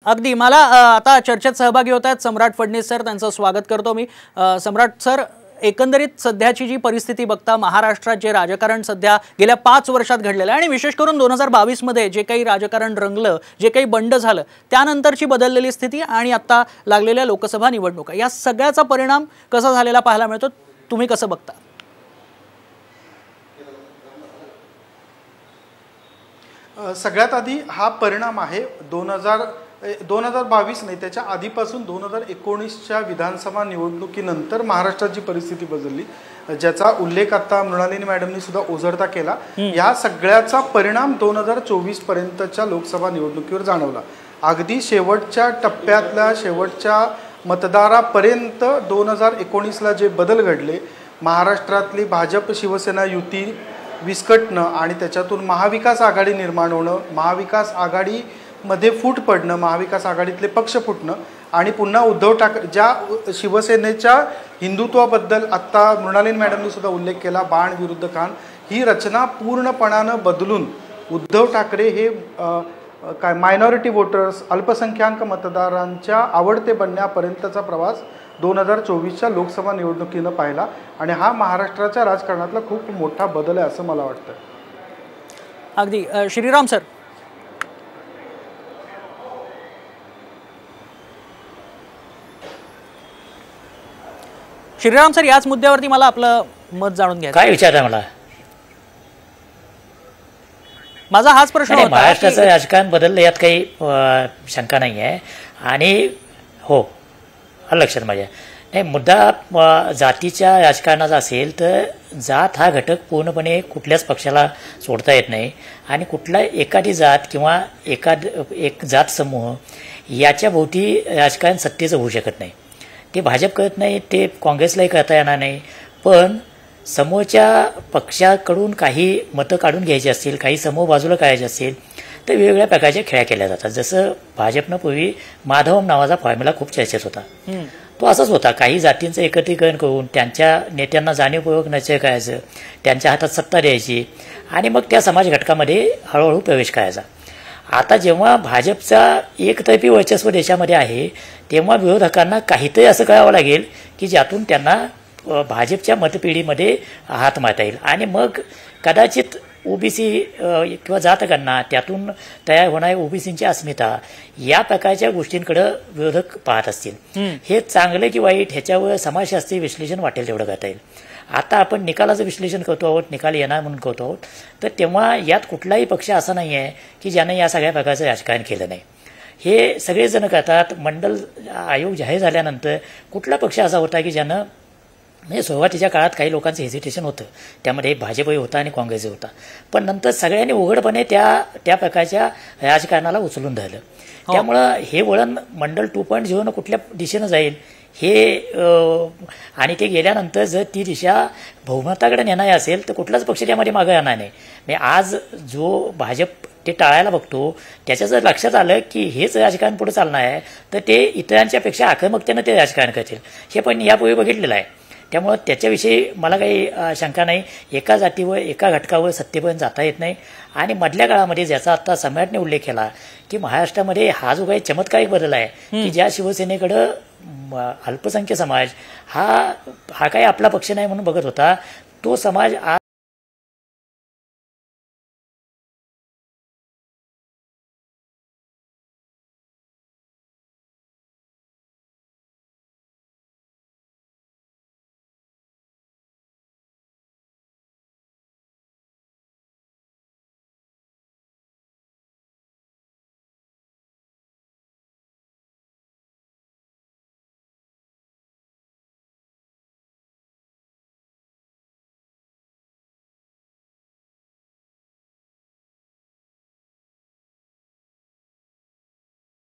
अगदी मला आता चर्चेत सहभागी होत आहेत सम्राट फडणीस सर, त्यांचं स्वागत करतो मी। सम्राट सर, एकंदरीत सध्याची जी परिस्थिती बघता महाराष्ट्रात जे राजकारण सध्या गेल्या 5 वर्षात घडलेलं आहे आणि विशेष करून 2022 मध्ये जे काही राजकारण रंगलं, जे काही बंड झालं, त्यानंतरची बदललेली स्थिती आणि आता लागलेल्या लोकसभा निवडणुका, या सगळ्याचा परिणाम कसा झालेला पाहायला मिळतो, तुम्ही कसं बघता? सगळ्यात आधी हा परिणाम आहे 2022 नाही, त्याच्या आधीपासून 2019च्या विधानसभा निवडणुकीनंतर महाराष्ट्रात जी परिस्थिती बदलली, ज्याचा उल्लेख आता मृणालिनी मॅडमनी सुद्धा ओझरता केला, या सगळ्याचा परिणाम 2024 पर्यंतच्या लोकसभा निवडणुकीवर जाणवला। अगदी शेवटच्या टप्प्यातल्या शेवटच्या मतदारापर्यंत 2019ला जे बदल घडले, महाराष्ट्रातली भाजप शिवसेना युती विस्कटणं आणि त्याच्यातून महाविकास आघाडी निर्माण होणं, महाविकास आघाडीमध्ये फूट पडणं, महाविकास आघाडीतले पक्ष फुटणं आणि पुन्हा उद्धव ठाकरे ज्या शिवसेनेच्या हिंदुत्वाबद्दल आत्ता मृणालिनी मॅडमनी सुद्धा उल्लेख केला, बाण विरुद्ध खान, ही रचना पूर्णपणानं बदलून उद्धव ठाकरे हे काय मायनॉरिटी वोटर्स, अल्पसंख्याक मतदारांच्या आवडते बनण्यापर्यंतचा प्रवास 2024च्या लोकसभा निवडणुकीनं पाहिला आणि हा महाराष्ट्राच्या राजकारणातला खूप मोठा बदल आहे असं मला वाटतं। अगदी श्रीराम सर, श्रीराम सर, याच मुद्द्यावरती मला आपलं मत जाणून घ्यायचं। काय विचार आहे मला? माझा हाच प्रश्न होता। महाराष्ट्राचं राजकारण बदललं यात काही शंका नाही आहे आणि हो लक्षात माझ्या नाही, मुद्दा जातीच्या राजकारणाचा असेल तर जात हा घटक पूर्णपणे कुठल्याच पक्षाला सोडता येत नाही आणि कुठला एखादी जात किंवा एक जात समूह याच्या भोवती राजकारण सत्तेचं होऊ शकत नाही। ते भाजप करत नाही, ते काँग्रेसलाही करता येणार नाही, पण समोरच्या पक्षाकडून काही मतं काढून घ्यायची असतील, काही समूह बाजूला करायचे असतील तर वेगवेगळ्या प्रकारच्या खेळ्या केल्या जातात। जसं भाजपनं पूर्वी माधवम नावाचा फॉर्म्युला खूप चर्चेत होता, तो असाच होता, काही जातींचं एकत्रीकरण करून त्यांच्या नेत्यांना जाणीवपूर्वक नचय करायचं, त्यांच्या हातात सत्ता द्यायची आणि मग त्या समाज घटकामध्ये हळूहळू प्रवेश करायचा। आता जेव्हा भाजपचा एकतर्फी वर्चस्व देशामध्ये आहे तेव्हा विरोधकांना काहीतरी असं करावं लागेल की ज्यातून त्यांना भाजपच्या मतपिढीमध्ये हात मारता येईल आणि मग कदाचित ओबीसी किंवा जातगणना, त्यातून तयार होणारी ओबीसींची अस्मिता, या प्रकारच्या गोष्टींकडे विरोधक पाहत असतील। हे चांगलं की वाईट ह्याच्यावर समाजशास्त्रीय विश्लेषण वाटेल तेवढं करता येईल। आता आपण निकालाचं विश्लेषण करतो आहोत, निकाल येणार म्हणून करतो आहोत, तर तेव्हा यात कुठलाही पक्ष असा नाही आहे की ज्याने या सगळ्या प्रकारचं राजकारण केलं नाही। हे सगळेजण करतात। मंडल आयोग जाहीर झाल्यानंतर कुठला पक्ष असा होता की ज्यानं, म्हणजे सुरुवातीच्या काळात काही लोकांचं हेजिटेशन होतं, त्यामध्ये भाजपही होता आणि काँग्रेसही होता, पण नंतर सगळ्यांनी उघडपणे त्या प्रकारच्या राजकारणाला उचलून धरलं। त्यामुळं हे वळण मंडल 2.0 कुठल्या दिशेनं जाईल हे आणि ते गेल्यानंतर जर ती दिशा बहुमताकडे नेणारी असेल तर कुठलाच पक्ष त्यामध्ये मागं येणार नाही। म्हणजे आज जो भाजप ते टाळायला बघतो, त्याच्या जर लक्षात आलं की हेच राजकारण पुढे चालणार आहे तर ते इतरांच्या पेक्षा आक्रमकतेनं ते राजकारण करतील, हे पण यापूर्वी बघितलेलं आहे। त्यामुळं त्याच्याविषयी मला काही शंका नाही। एका जातीवर, एका घटकावर सत्तेपर्यंत जाता येत नाही आणि मधल्या काळामध्ये ज्याचा आता सम्राटने उल्लेख केला की महाराष्ट्रामध्ये हा जो काही चमत्कारिक बदल आहे की ज्या शिवसेनेकडं अल्पसंख्य समाज हा काही आपला पक्ष नाही म्हणून बघत होता, तो समाज आज